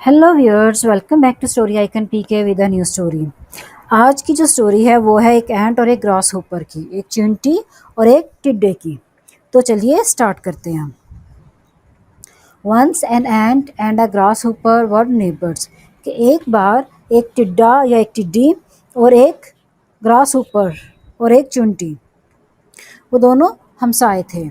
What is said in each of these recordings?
Hello viewers, welcome back to story icon PK with a new story. आज की जो story है वो है एक एंट और एक ग्रास होपर की, एक चींटी और एक टिड्डे की। तो चलिए स्टार्ट करते हैं। Once an ant and a grasshopper were neighbours, कि एक बार एक टिड्डा या एक टिड्डी और एक ग्रास होपर और एक चींटी, वो दोनों हमसाए थे।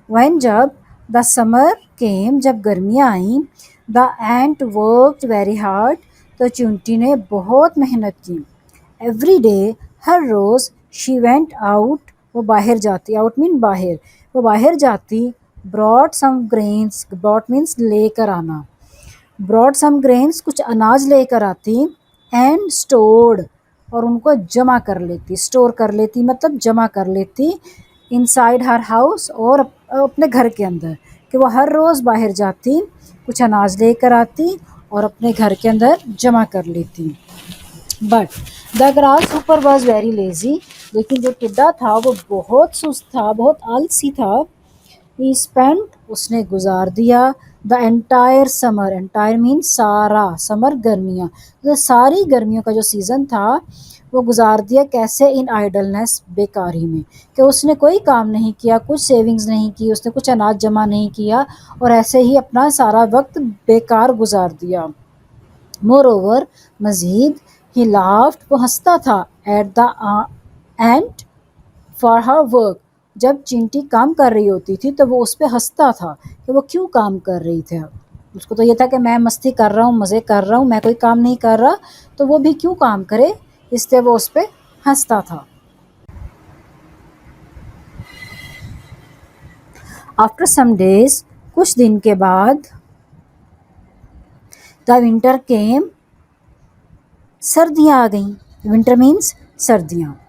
जब द समर केम, जब गर्मियाँ आईं, the ant worked very hard, तो चींटी ने बहुत मेहनत की। एवरी डे, हर रोज़, शी वेंट आउट, वो बाहर जाती, आउट मीन बाहर, वो बाहर जाती। Brought some grains, brought means लेकर आना, ब्रॉड सम ग्रेन्स कुछ अनाज लेकर आती। एंड स्टोर्ड, और उनको जमा कर लेती, स्टोर कर लेती मतलब जमा कर लेती। इनसाइड हर हाउस, और अपने घर के अंदर, कि वो हर रोज़ बाहर जाती, कुछ अनाज लेकर आती और अपने घर के अंदर जमा कर लेती। बट द ग्रास ऊपर वॉज वेरी लेजी, लेकिन जो टिड्डा था वो बहुत सुस्त था, बहुत आलसी था। ही स्पेंट, उसने गुजार दिया, the entire summer, entire mean सारा, समर गर्मियाँ, तो सारी गर्मियों का जो सीज़न था वो गुजार दिया कैसे, इन आइडलनेस, बेकारी में, कि उसने कोई काम नहीं किया, कुछ सेविंग्स नहीं की, उसने कुछ अनाज जमा नहीं किया और ऐसे ही अपना सारा वक्त बेकार गुजार दिया। मोर ओवर, मज़ीद, ही लाफ्ड, वो हंसता था, at the ant for her work, जब चींटी काम कर रही होती थी तो वो उस पर हंसता था कि वो क्यों काम कर रही थी। उसको तो ये था कि मैं मस्ती कर रहा हूँ, मज़े कर रहा हूँ, मैं कोई काम नहीं कर रहा, तो वो भी क्यों काम करे, इसलिए वो उस पर हंसता था। आफ्टर सम डेज, कुछ दिन के बाद, द विंटर केम, सर्दियाँ आ गईं। विंटर मीन्स सर्दियाँ।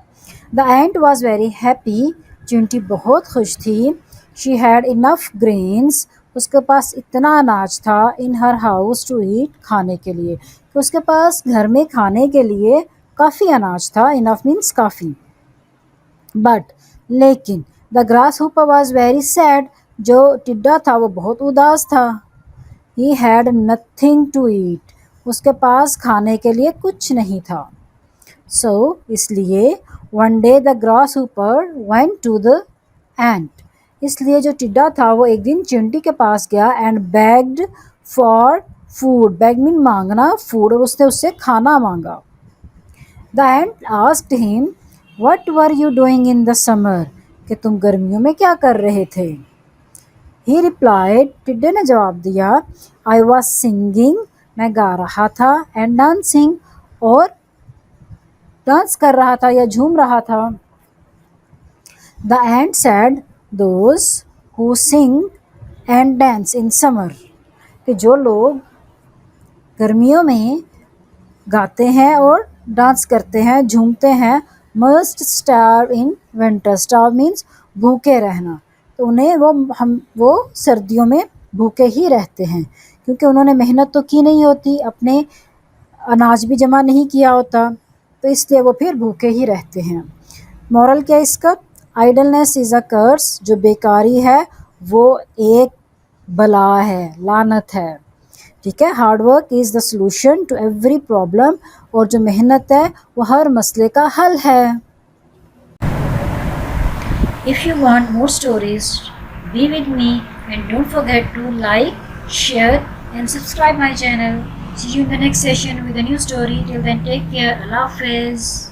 The ant was very happy, चींटी बहुत खुश थी। शी हैड इनफ ग्रेन्स, उसके पास इतना अनाज था, इन हर हाउस टू ईट, खाने के लिए, कि उसके पास घर में खाने के लिए काफ़ी अनाज था। इनफ मीन्स काफ़ी। बट, लेकिन, the grasshopper was very sad, जो टिड्डा था वो बहुत उदास था। He had nothing to eat, उसके पास खाने के लिए कुछ नहीं था। सो इसलिए one day the grasshopper went to the ant, इसलिए जो टिड्डा था वो एक दिन चींटी के पास गया and begged for food, beg mean मांगना, फूड, और उसने उससे खाना मांगा। The ant asked him, what were you doing in the summer, कि तुम गर्मियों में क्या कर रहे थे। ही रिप्लाइड, टिड्डे ने जवाब दिया, आई वॉज सिंगिंग, मैं गा रहा था, एंड डांसिंग, और डांस कर रहा था या झूम रहा था। The ant sad, those who sing and dance in summer, कि जो लोग गर्मियों में गाते हैं और डांस करते हैं, झूमते हैं, must starve in winter, starve means भूखे रहना, तो उन्हें वो सर्दियों में भूखे ही रहते हैं, क्योंकि उन्होंने मेहनत तो की नहीं होती, अपने अनाज भी जमा नहीं किया होता, तो इसलिए वो फिर भूखे ही रहते हैं। मॉरल क्या इसका, आइडलनेस इज़ अ कर्स, जो बेकारी है वो एक बला है, लानत है। ठीक है, hard work is the solution to every problem, और जो मेहनत है वो हर मसले का हल है। If you want more stories, be with me and don't forget to like, share and subscribe my channel. See you in the next session with a new story. Till then, take care. Allah Hafiz.